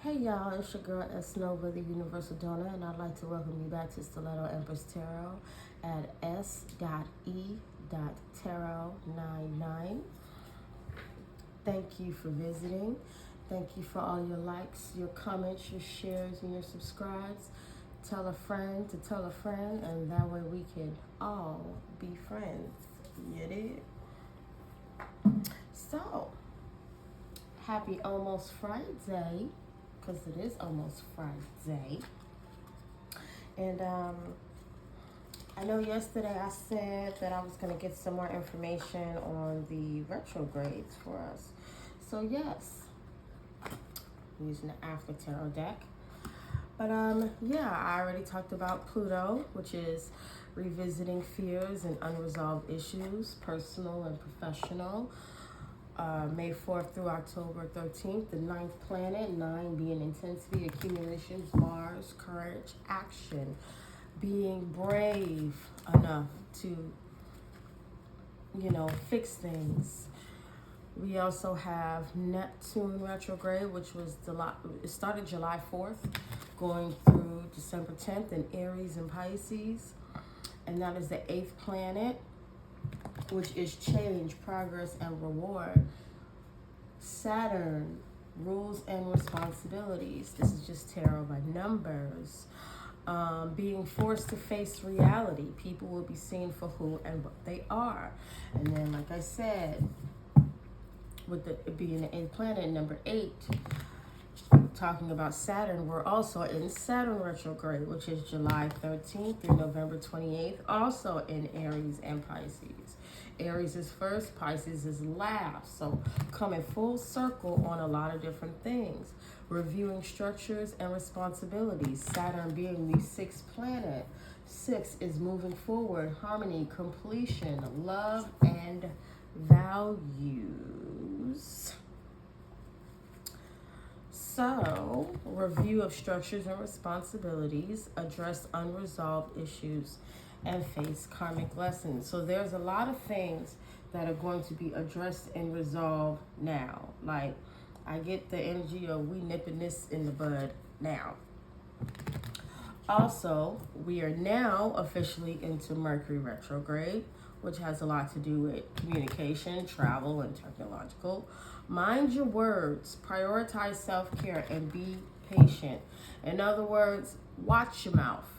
Hey y'all, it's your girl S Nova, the Universal Donor, and I'd like to welcome you back to Stiletto Empress Tarot at s.e.tarot99. Thank you for visiting. Thank you for all your likes, your comments, your shares, and your subscribes. Tell a friend to tell a friend, and that way we can all be friends. You did? So, happy almost Friday, because it is almost Friday. And I know yesterday I said that I was going to get some more information on the retrogrades for us. So yes, I'm using the After Tarot deck. But yeah, I already talked about Pluto, which is revisiting fears and unresolved issues, personal and professional. May 4th through October 13th, the ninth planet, 9 being intensity, accumulations, Mars, courage, action, being brave enough to, fix things. We also have Neptune retrograde, which was it started July 4th, going through December 10th in Aries and Pisces. And that is the 8th planet, which is change, progress, and reward. Saturn, rules and responsibilities. This is just tarot by numbers. Being forced to face reality. People will be seen for who and what they are. And then, like I said, with it being the 8th planet, number 8, talking about Saturn, we're also in Saturn retrograde, which is July 13th through November 28th, also in Aries and Pisces. Aries is first, Pisces is last. So coming full circle on a lot of different things. Reviewing structures and responsibilities. Saturn being the 6th planet. 6 is moving forward, harmony, completion, love, and values. So, review of structures and responsibilities, address unresolved issues, and face karmic lessons. So there's a lot of things that are going to be addressed and resolved now. Like, I get the energy of we nipping this in the bud now. Also, we are now officially into Mercury retrograde, which has a lot to do with communication, travel, and technological. Mind your words, prioritize self-care, and be patient. In other words, watch your mouth.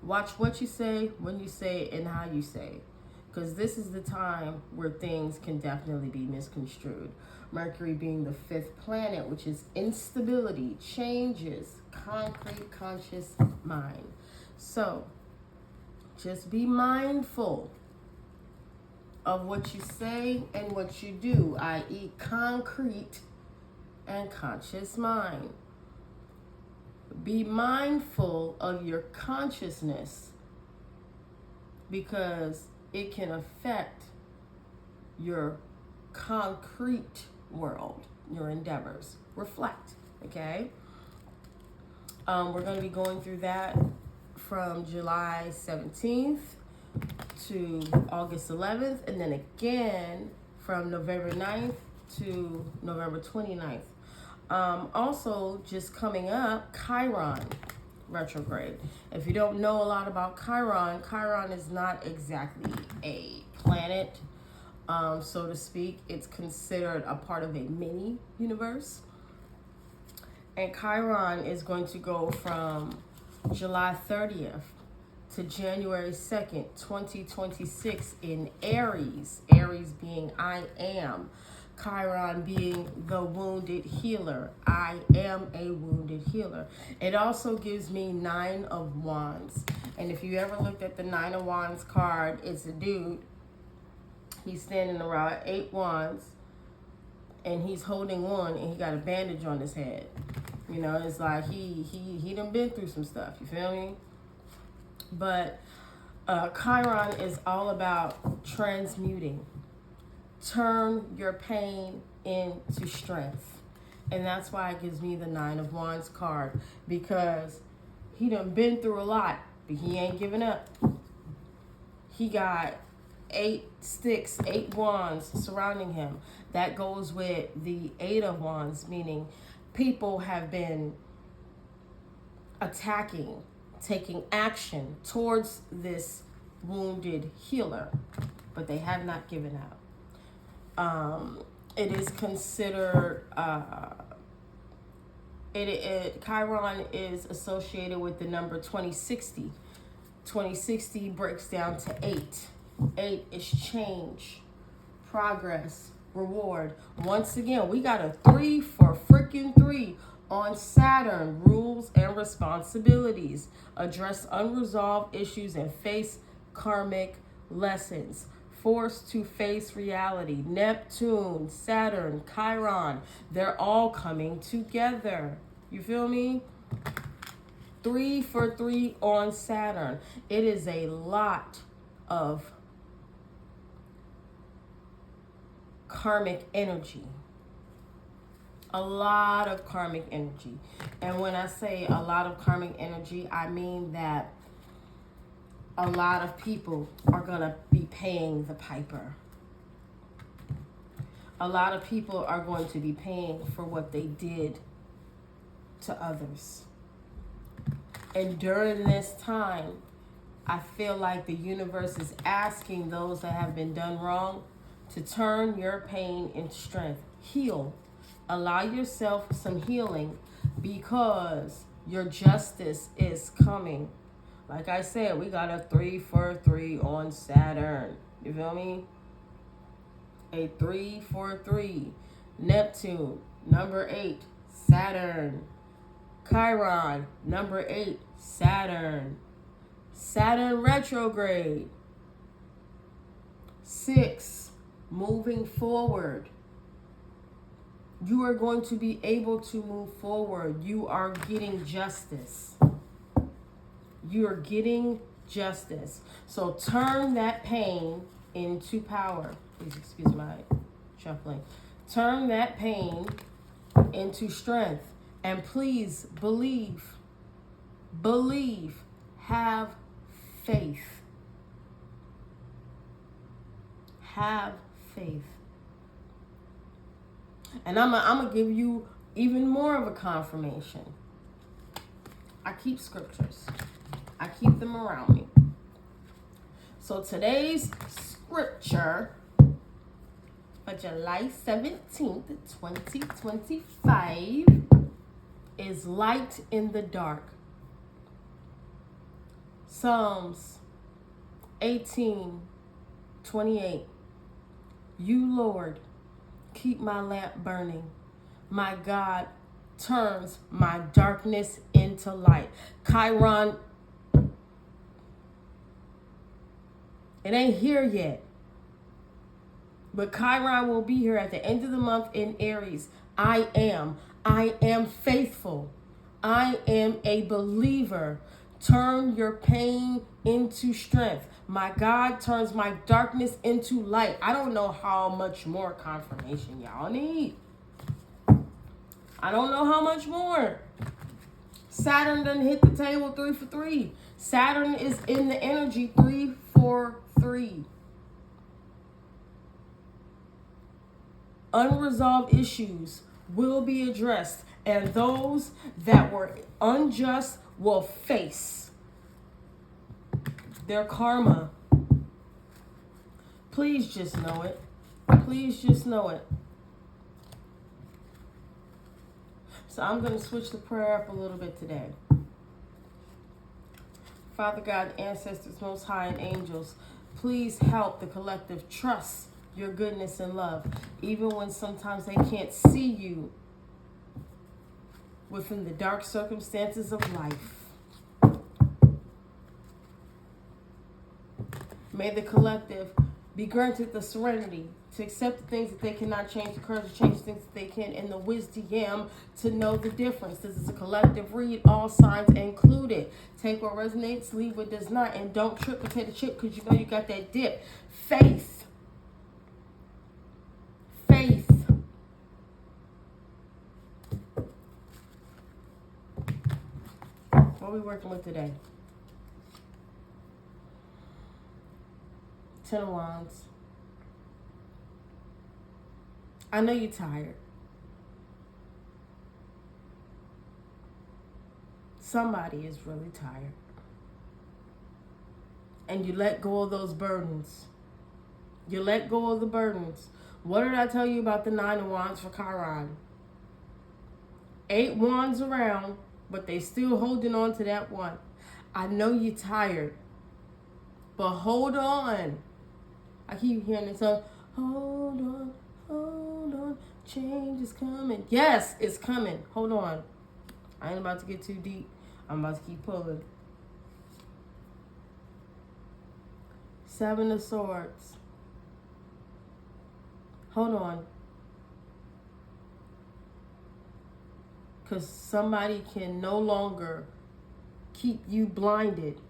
Watch what you say, when you say it, and how you say it. Because this is the time where things can definitely be misconstrued. Mercury being the 5th planet, which is instability, changes, concrete, conscious mind. So, just be mindful of what you say and what you do, i.e. concrete and conscious mind. Be mindful of your consciousness because it can affect your concrete world, your endeavors. Reflect, okay? We're going to be going through that from July 17th to August 11th, and then again from November 9th to November 29th. Also, just coming up, Chiron retrograde. If you don't know a lot about Chiron, Chiron is not exactly a planet, so to speak. It's considered a part of a mini universe. And Chiron is going to go from July 30th to January 2nd, 2026 in Aries. Aries being I am. Chiron being the wounded healer. I am a wounded healer. It also gives me 9 of Wands. And if you ever looked at the 9 of Wands card, it's a dude. He's standing around 8 wands. And he's holding one and he got a bandage on his head. You know, it's like he done been through some stuff. You feel me? But Chiron is all about transmuting. Turn your pain into strength. And that's why it gives me the 9 of Wands card. Because he done been through a lot, but he ain't giving up. He got 8 sticks, 8 wands surrounding him. That goes with the 8 of Wands, meaning people have been attacking, taking action towards this wounded healer, but they have not given up. It is considered, Chiron is associated with the number 2060. 2060 breaks down to 8. 8 is change, progress, reward. Once again, we got a 3 for freaking 3 on Saturn. Rules and responsibilities. Address unresolved issues and face karmic lessons. Forced to face reality. Neptune, Saturn, Chiron, they're all coming together. You feel me? 3 for 3 on Saturn. It is a lot of karmic energy. A lot of karmic energy. And when I say a lot of karmic energy, I mean that a lot of people are going to be paying the piper. A lot of people are going to be paying for what they did to others. And during this time, I feel like the universe is asking those that have been done wrong to turn your pain into strength. Heal. Allow yourself some healing because your justice is coming. Like I said, we got a 3 for 3 on Saturn. You feel me? A 3 for 3. Neptune, number 8, Saturn. Chiron, number 8, Saturn. Saturn retrograde. 6, moving forward. You are going to be able to move forward. You are getting justice. You are getting justice. So turn that pain into power. Please excuse my shuffling. Turn that pain into strength. And please believe. Believe. Have faith. Have faith. And I'm going to give you even more of a confirmation. I keep scriptures. I keep them around me. So today's scripture for July 17th, 2025 is light in the dark. Psalms 18:28. You, Lord, keep my lamp burning. My God turns my darkness into light. Chiron, it ain't here yet. But Chiron will be here at the end of the month in Aries. I am faithful. I am a believer. Turn your pain into strength. My God turns my darkness into light. I don't know how much more confirmation y'all need. I don't know how much more. Saturn done hit the table 3 for 3. Saturn is in the energy 3 for 3. Unresolved issues will be addressed, and those that were unjust will face their karma. Please just know it. Please just know it. So I'm going to switch the prayer up a little bit today. Father God, ancestors, most high, and angels, please help the collective trust your goodness and love, even when sometimes they can't see you within the dark circumstances of life. May the collective be granted the serenity to accept the things that they cannot change, the courage to change things that they can, and the wisdom to know the difference. This is a collective read, all signs included. Take what resonates, leave what does not, and don't trip potato chip because you know you got that dip. Faith. Faith. What are we working with today? 10 of Wands. I know you're tired. Somebody is really tired. And you let go of those burdens. You let go of the burdens. What did I tell you about the 9 of Wands for Chiron? 8 wands around, but they still holding on to that one. I know you're tired, but hold on. I keep hearing this song. Hold on, change is coming. Yes, it's coming. Hold on. I ain't about to get too deep. I'm about to keep pulling. 7 of Swords. Hold on. Because somebody can no longer keep you blinded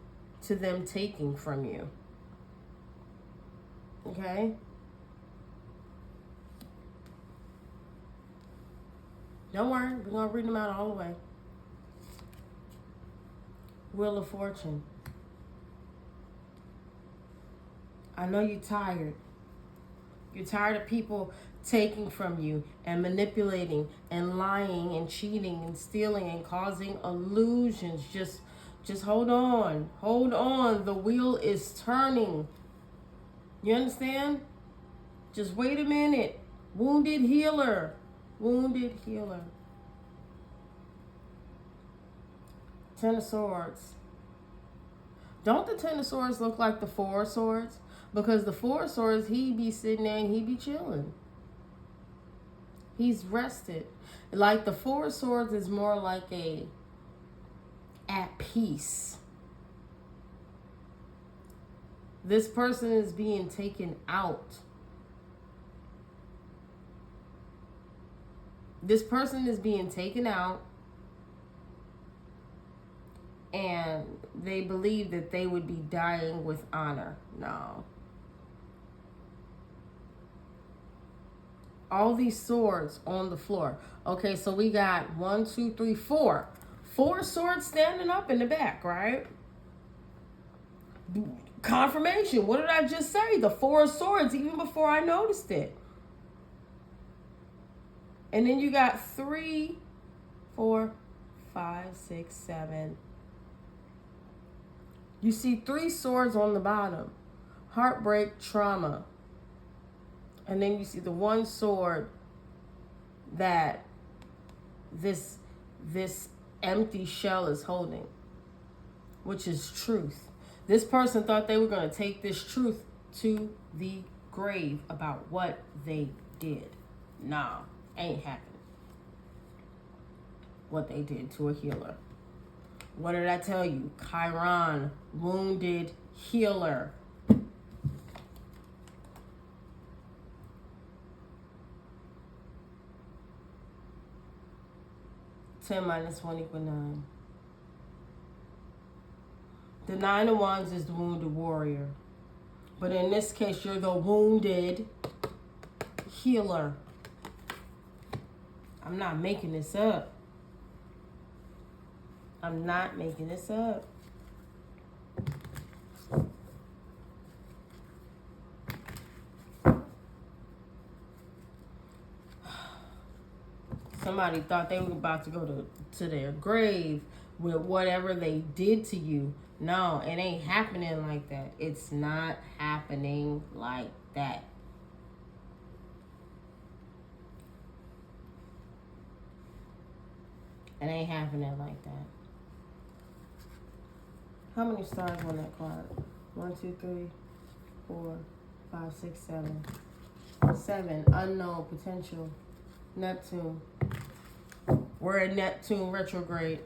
to them taking from you. Okay? Don't worry. We're going to read them out all the way. Wheel of Fortune. I know you're tired. You're tired of people taking from you and manipulating and lying and cheating and stealing and causing illusions. Just hold on. Hold on. The wheel is turning. You understand? Just wait a minute. Wounded healer. Wounded healer. 10 of Swords. Don't the 10 of Swords look like the 4 of Swords? Because the 4 of Swords, he be sitting there and he be chilling. He's rested. Like the 4 of Swords is more like a at peace. This person is being taken out. This person is being taken out, and they believe that they would be dying with honor. No. All these swords on the floor. Okay, so we got 1, 2, 3, 4. 4 swords standing up in the back, right? Confirmation. What did I just say? The 4 of Swords, even before I noticed it. And then you got 3, 4, 5, 6, 7. You see 3 swords on the bottom. Heartbreak, trauma. And then you see the 1 sword that this empty shell is holding, which is truth. This person thought they were going to take this truth to the grave about what they did. Nah, ain't happening. What they did to a healer. What did I tell you? Chiron, wounded healer. 10 minus 1 equals 9. The 9 of Wands is the wounded warrior. But in this case, you're the wounded healer. I'm not making this up. I'm not making this up. Somebody thought they were about to go to their grave with whatever they did to you. No, it ain't happening like that. It's not happening like that. It ain't happening like that. How many stars on that card? 1, 2, 3, 4, 5, 6, 7. 7, unknown potential. Neptune. We're in Neptune retrograde.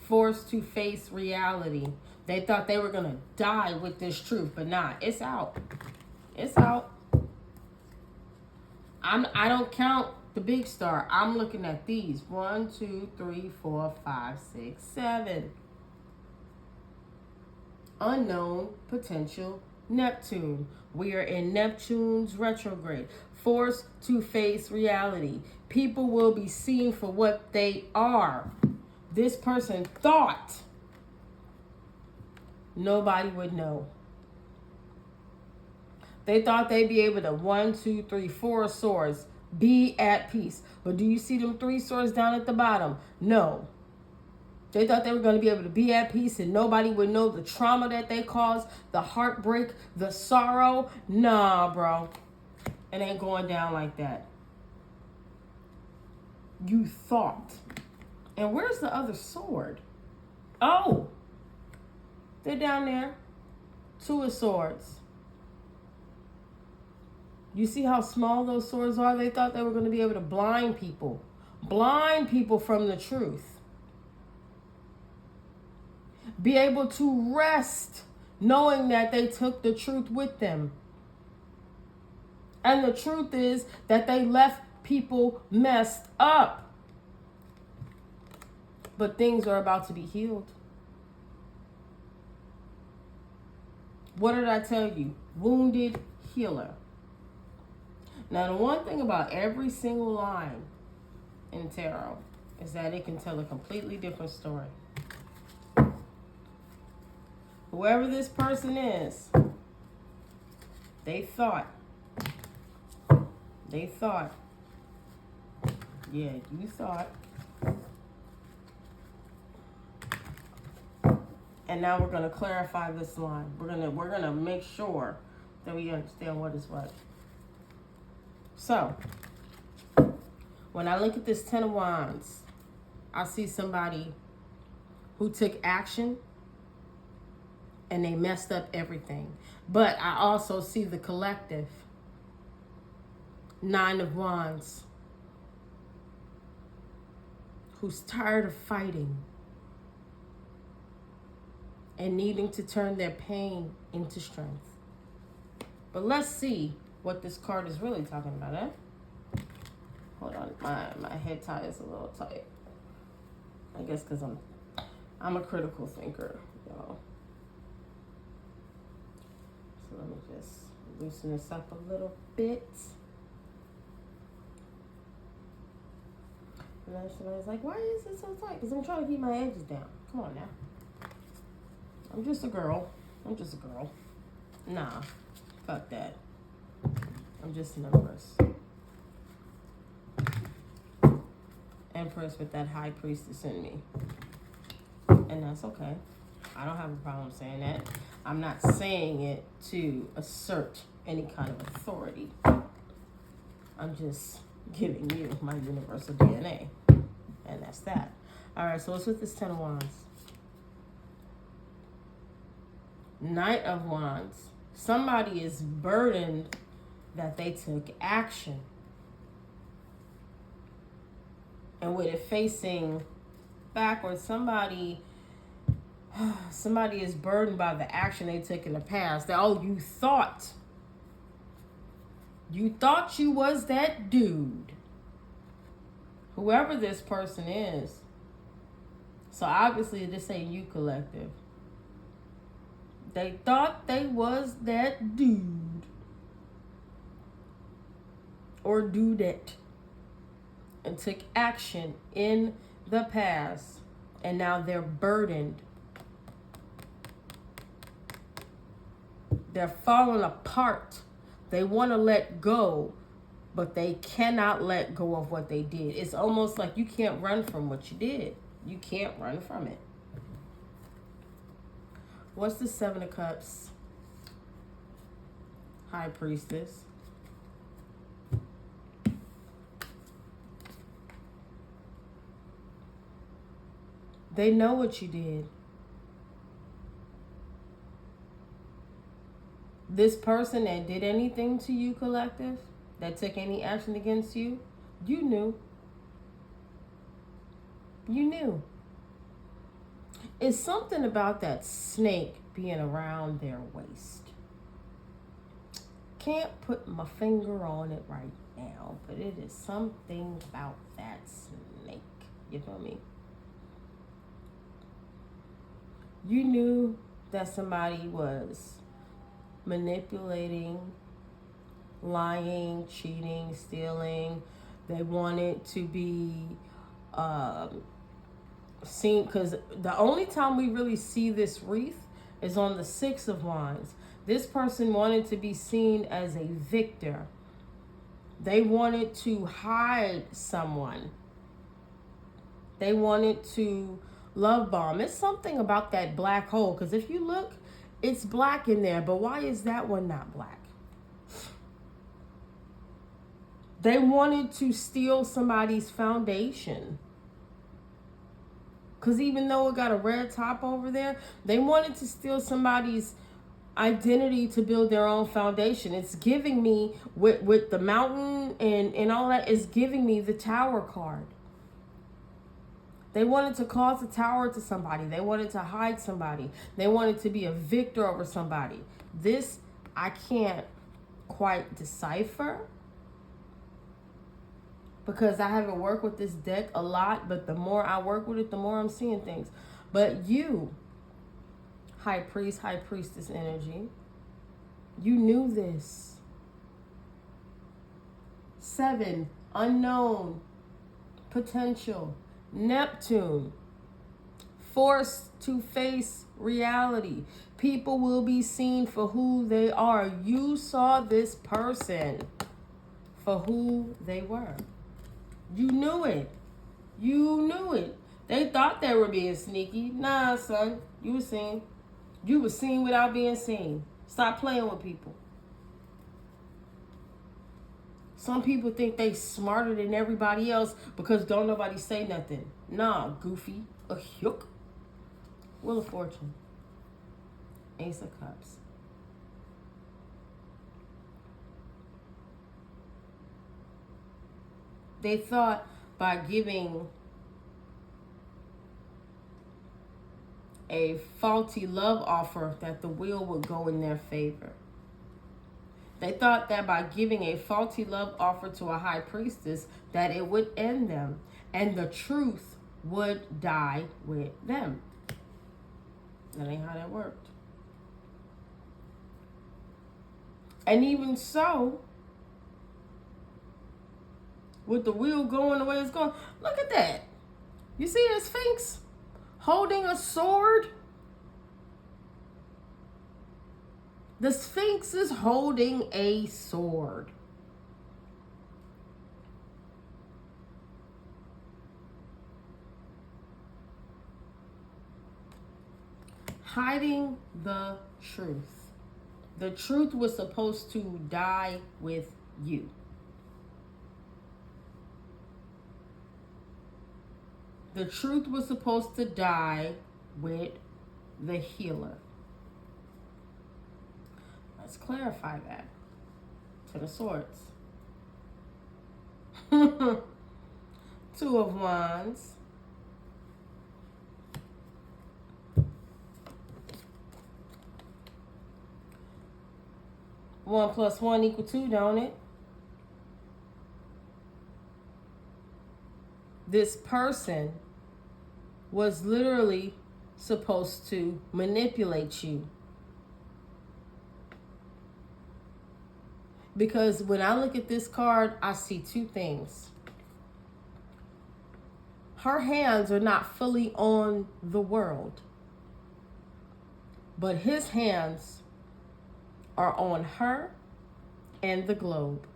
Forced to face reality. They thought they were going to die with this truth, but nah, it's out. It's out. I don't count the big star. I'm looking at these. 1, 2, 3, 4, 5, 6, 7. Unknown potential Neptune. We are in Neptune's retrograde. Forced to face reality. People will be seen for what they are. This person thought nobody would know. They thought they'd be able to 1, 2, 3, 4 swords Be at peace. But do you see them 3 swords down at the bottom? No. They thought they were going to be able to be at peace and nobody would know the trauma that they caused, the heartbreak, the sorrow. Nah, bro. It ain't going down like that. You thought. And where's the other sword? Oh. They're down there. 2 of swords. You see how small those swords are? They thought they were going to be able to blind people. Blind people from the truth. Be able to rest knowing that they took the truth with them. And the truth is that they left people messed up. But things are about to be healed. What did I tell you? Wounded healer. Now, the one thing about every single line in tarot is that it can tell a completely different story. Whoever this person is, they thought, yeah, you thought. And now we're going to clarify this line. We're going to make sure that we understand what is what. So, when I look at this 10 of Wands, I see somebody who took action and they messed up everything. But I also see the collective. 9 of Wands, who's tired of fighting and needing to turn their pain into strength. But let's see what this card is really talking about, eh? Hold on, my head tie is a little tight. I guess because I'm a critical thinker, y'all. So let me just loosen this up a little bit. And then somebody's like, why is it so tight? Because I'm trying to keep my edges down. Come on now. I'm just a girl. Nah, fuck that. I'm just an empress. Empress with that high priestess in me. And that's okay. I don't have a problem saying that. I'm not saying it to assert any kind of authority. I'm just giving you my universal DNA. And that's that. All right, so what's with this 10 of Wands? Knight of Wands. Somebody is burdened that they took action. And with it facing backwards, somebody is burdened by the action they took in the past. That, oh, you thought you was that dude. Whoever this person is. So obviously this ain't you, collective. They thought they was that dude. Or dudette. And took action in the past. And now they're burdened. They're falling apart. They want to let go, but they cannot let go of what they did. It's almost like you can't run from what you did. You can't run from it. What's the 7 of Cups? High Priestess. They know what you did. This person that did anything to you, collective, that took any action against you, you knew. You knew. It's something about that snake being around their waist. Can't put my finger on it right now, but it is something about that snake. You feel me? You knew that somebody was manipulating, lying, cheating, stealing. They wanted to be seen, because the only time we really see this wreath is on the 6 of Wands. This person wanted to be seen as a victor. They wanted to hide someone. They wanted to love bomb. It's something about that black hole, because if you look, it's black in there, but why is that one not black? They wanted to steal somebody's foundation. Because even though it got a red top over there, they wanted to steal somebody's identity to build their own foundation. It's giving me, with the mountain and all that, it's giving me the Tower card. They wanted to cause a tower to somebody. They wanted to hide somebody. They wanted to be a victor over somebody. This, I can't quite decipher, because I haven't worked with this deck a lot, but the more I work with it, the more I'm seeing things. But you, High Priest, High Priestess energy, you knew this. 7, unknown, potential, Neptune, forced to face reality. People will be seen for who they are. You saw this person for who they were. You knew it. You knew it. They thought they were being sneaky. Nah, son. You were seen. You were seen without being seen. Stop playing with people. Some people think they smarter than everybody else because don't nobody say nothing. Nah, goofy. A hook. Wheel of Fortune. Ace of Cups. They thought by giving a faulty love offer that the wheel would go in their favor. They thought that by giving a faulty love offer to a high priestess that it would end them and the truth would die with them. That ain't how that worked. And even so, with the wheel going the way it's going, look at that. You see the Sphinx holding a sword? The Sphinx is holding a sword. Hiding the truth. The truth was supposed to die with you. The truth was supposed to die with the healer. Let's clarify that. To the Swords. 2 of Wands. One plus one equal 2, don't it? This person was literally supposed to manipulate you. Because when I look at this card, I see 2 things. Her hands are not fully on the world, but his hands are on her and the globe.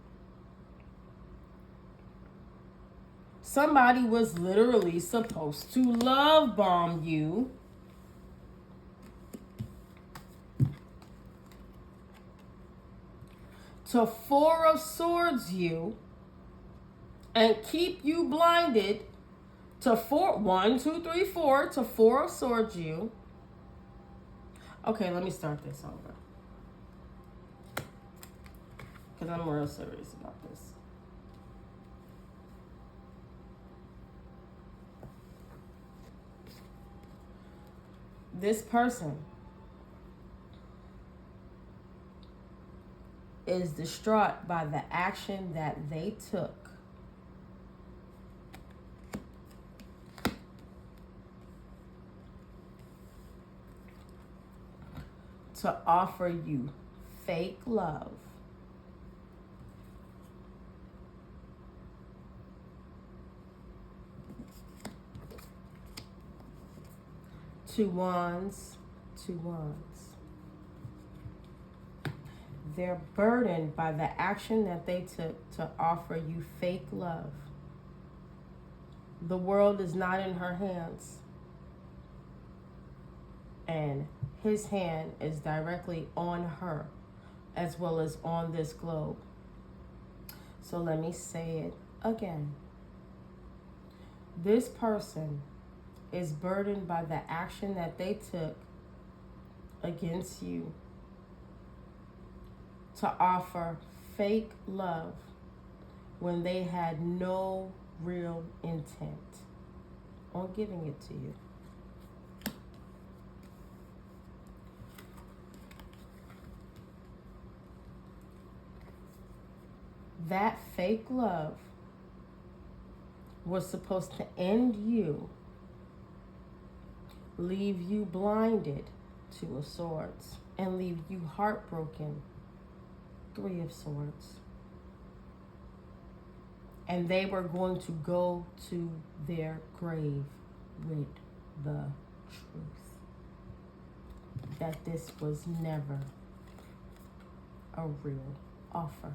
Somebody was literally supposed to love bomb you. To 4 of Swords you. And keep you blinded to 4. 1, 2, 3, 4. To 4 of Swords you. Okay, let me start this over. Because I'm real serious about this. This person is distraught by the action that they took to offer you fake love. Two wands, 2 wands. They're burdened by the action that they took to offer you fake love. The world is not in her hands. And his hand is directly on her, as well as on this globe. So let me say it again. This person is burdened by the action that they took against you to offer fake love when they had no real intent on giving it to you. That fake love was supposed to end you, leave you blinded, Two of Swords, and leave you heartbroken, Three of Swords. And they were going to go to their grave with the truth that this was never a real offer.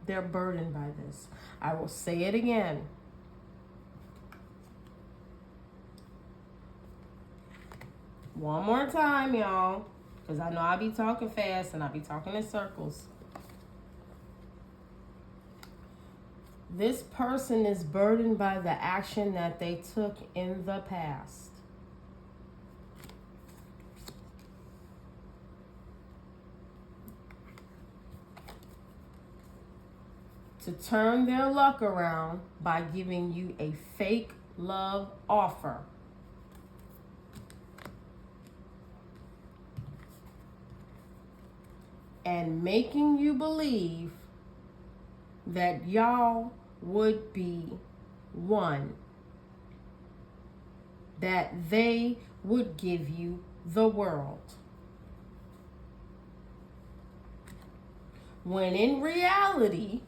They're burdened by this. I will say it again. One more time, y'all, because I know I be talking fast and I be talking in circles. This person is burdened by the action that they took in the past. To turn their luck around by giving you a fake love offer. And making you believe that y'all would be one. That they would give you the world. When in reality,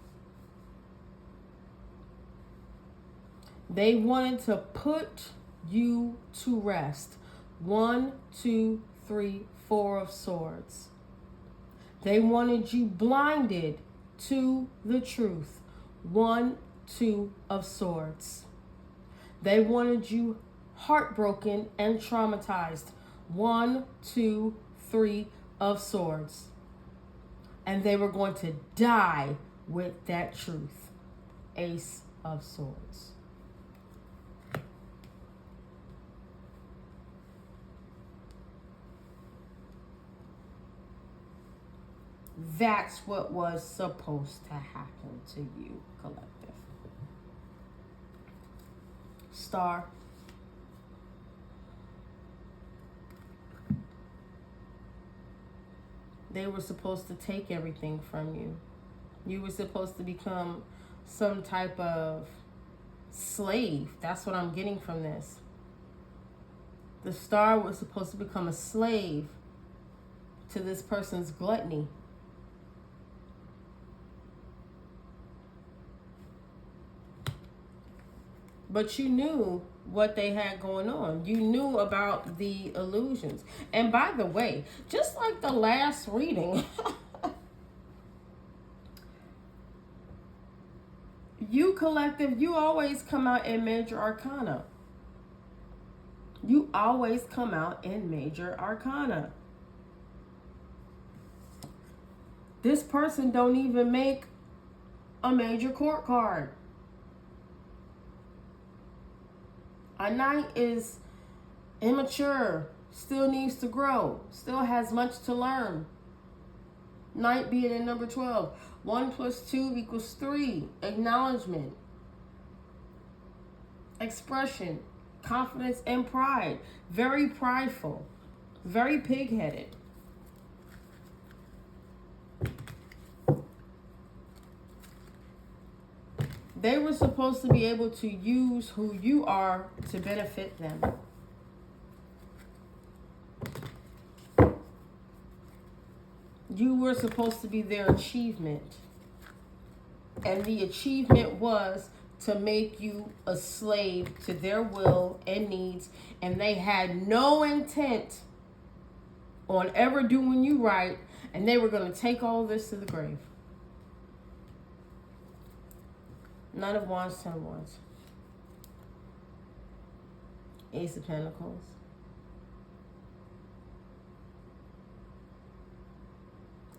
they wanted to put you to rest. 1, 2, 3, 4 of Swords. They wanted you blinded to the truth. 1, 2 of Swords. They wanted you heartbroken and traumatized. 1, 2, 3 of Swords. And they were going to die with that truth. Ace of Swords. That's what was supposed to happen to you, collective. Star. They were supposed to take everything from you. You were supposed to become some type of slave. That's what I'm getting from this. The Star was supposed to become a slave to this person's gluttony. But you knew what they had going on. You knew about the illusions. And by the way, just like the last reading, you collective, you always come out in major arcana. You always come out in major arcana. This person don't even make a major court card. A Knight is immature, still needs to grow, still has much to learn. Knight being in number 12. 1 + 2 = 3. Acknowledgement. Expression. Confidence and pride. Very prideful. Very pig-headed. They were supposed to be able to use who you are to benefit them. You were supposed to be their achievement. And the achievement was to make you a slave to their will and needs. And they had no intent on ever doing you right, and they were going to take all this to the grave. Nine of Wands, Ten of Wands. Ace of Pentacles.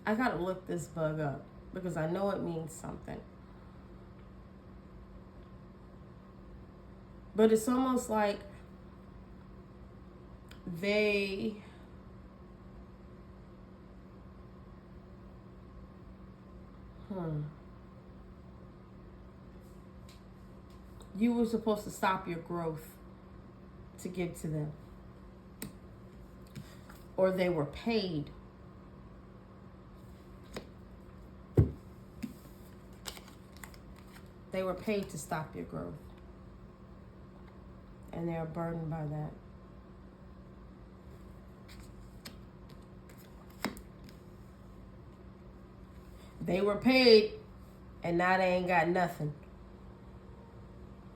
I gotta look this bug up because I know it means something. But it's almost like they you were supposed to stop your growth to give to them. Or they were paid. They were paid to stop your growth. And they are burdened by that. They were paid, and now they ain't got nothing.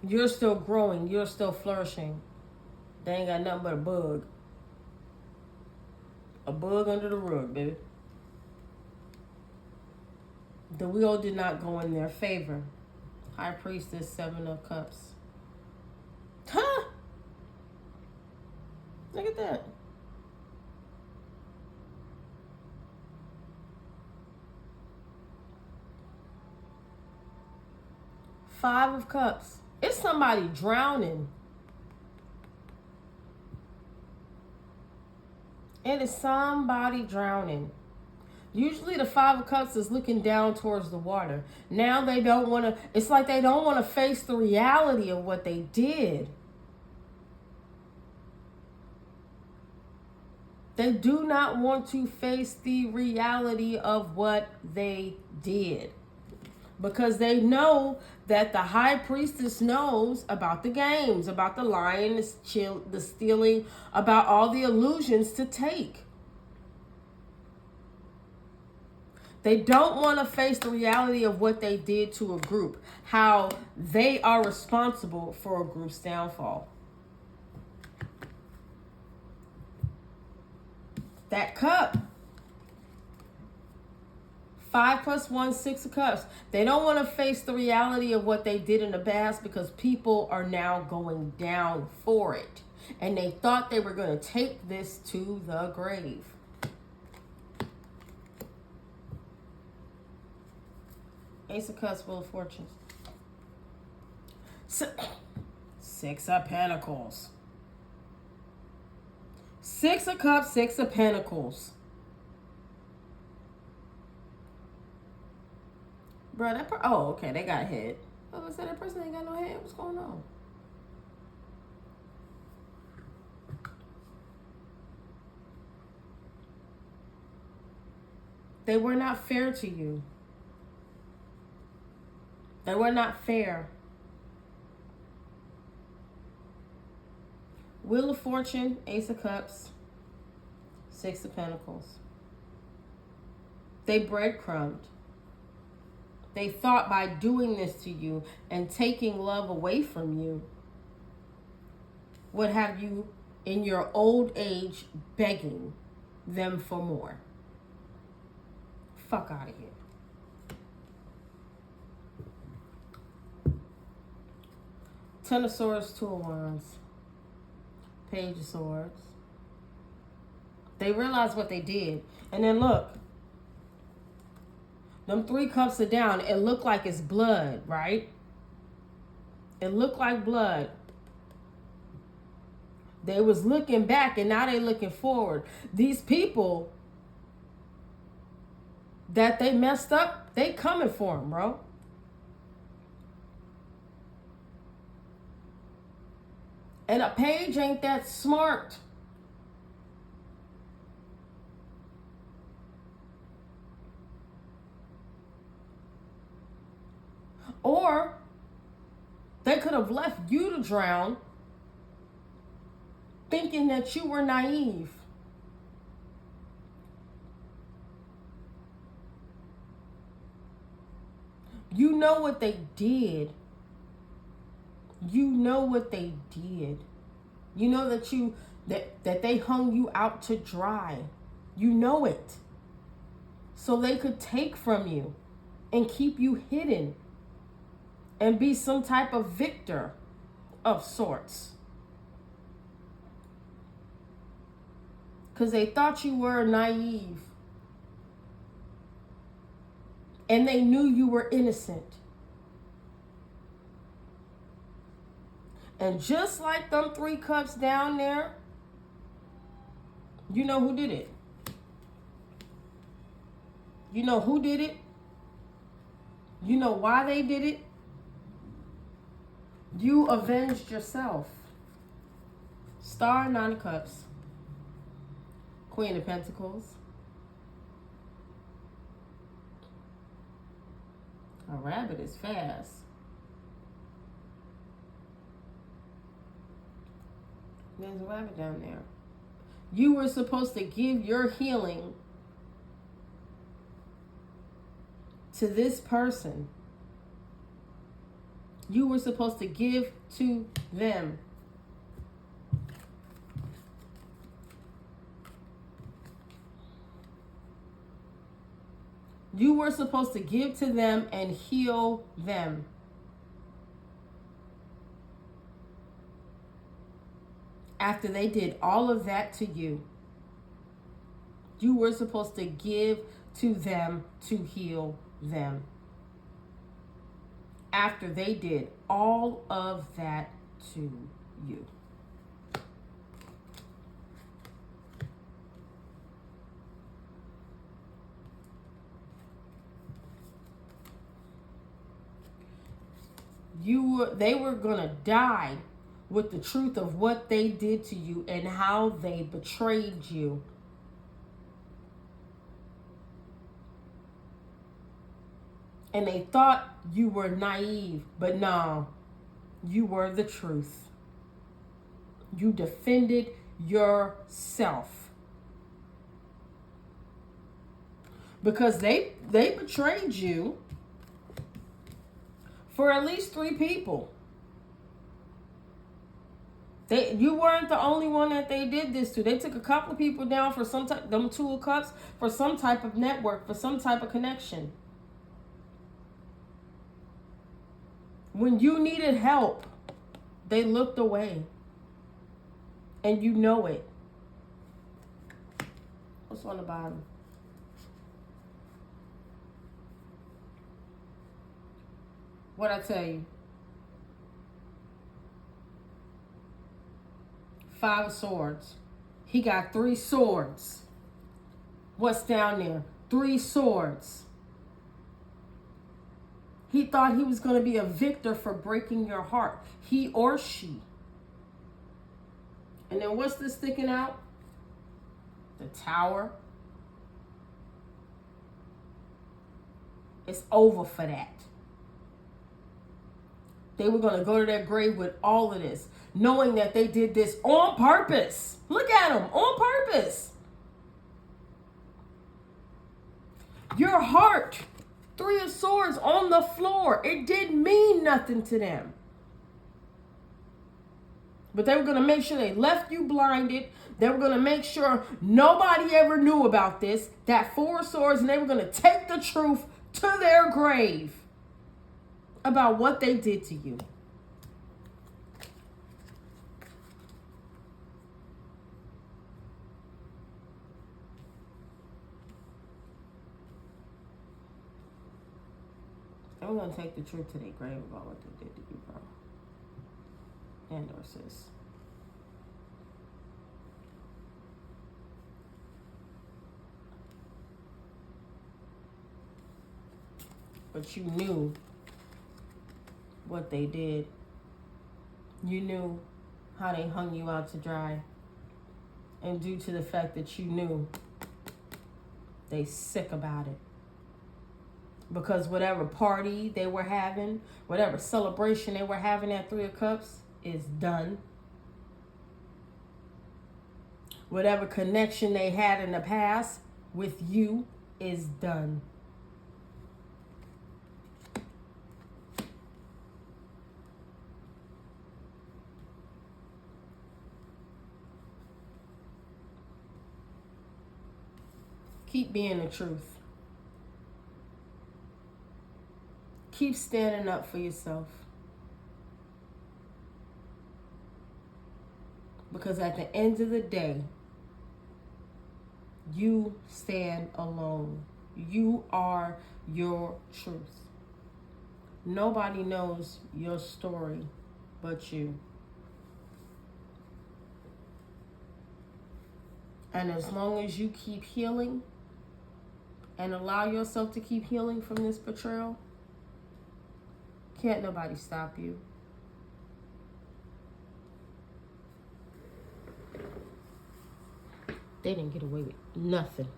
You're still growing. You're still flourishing. They ain't got nothing but a bug. A bug under the rug, baby. The wheel did not go in their favor. High Priestess, Seven of Cups. Huh? Look at that. Five of Cups. It's somebody drowning. It is somebody drowning. Usually the Five of Cups is looking down towards the water. Now they don't want to, it's like they don't want to face the reality of what they did. They do not want to face the reality of what they did. Because they know that the High Priestess knows about the games, about the lying, the stealing, about all the illusions to take. They don't want to face the reality of what they did to a group, how they are responsible for a group's downfall. That cup. 5 + 1, 6 of Cups. They don't want to face the reality of what they did in the past because people are now going down for it. And they thought they were going to take this to the grave. Ace of Cups, Wheel of Fortune. 6 of Pentacles. 6 of Cups, 6 of Pentacles. Bro, oh, okay, they got hit. I was gonna say that person ain't got no head. What's going on? They were not fair to you. They were not fair. Wheel of Fortune, Ace of Cups, 6 of Pentacles. They breadcrumbed. They thought by doing this to you and taking love away from you would have you in your old age begging them for more. Fuck out of here. Ten of Swords, Two of Wands, Page of Swords. They realized what they did. And then look. Them 3 cups are down. It looked like it's blood, right? It looked like blood. They was looking back and now they looking forward. These people that they messed up, they coming for them, bro. And a page ain't that smart. Or they could have left you to drown thinking that you were naive. You know what they did. You know what they did. You know that that they hung you out to dry. You know it. So they could take from you and keep you hidden and be some type of victor of sorts. Because they thought you were naive. And they knew you were innocent. And just like them 3 cups down there, you know who did it. You know who did it. You know why they did it. You avenged yourself. Star, 9 of Cups. Queen of Pentacles. A rabbit is fast. There's a rabbit down there. You were supposed to give your healing to this person. You were supposed to give to them. You were supposed to give to them and heal them. After they did all of that to you, you were supposed to give to them to heal them. After they did all of that to you. They were gonna die with the truth of what they did to you and how they betrayed you. And they thought you were naive, but no, you were the truth. You defended yourself. Because they betrayed you for at least 3 people. You weren't the only one that they did this to. They took a couple of people down for some type, them 2 of Cups, for some type of network, for some type of connection. When you needed help, they looked away. And you know it. What's on the bottom? What'd I tell you? 5 of Swords. He got 3 swords. What's down there? 3 swords. He thought he was going to be a victor for breaking your heart. He or she. And then what's this sticking out? The Tower. It's over for that. They were going to go to their grave with all of this, knowing that they did this on purpose. Look at them, on purpose. Your heart, 3 of Swords on the floor. It didn't mean nothing to them. But they were going to make sure they left you blinded. They were going to make sure nobody ever knew about this, that 4 of Swords, and they were going to take the truth to their grave about what they did to you. I'm going to take the truth to their grave about what they did to you, bro. And or sis. But you knew what they did. You knew how they hung you out to dry. And due to the fact that you knew, they sick about it. Because whatever party they were having, whatever celebration they were having at 3 of Cups is done. Whatever connection they had in the past with you is done. Keep being the truth. Keep standing up for yourself. Because at the end of the day, you stand alone. You are your truth. Nobody knows your story but you. And as long as you keep healing and allow yourself to keep healing from this betrayal, can't nobody stop you. They didn't get away with nothing.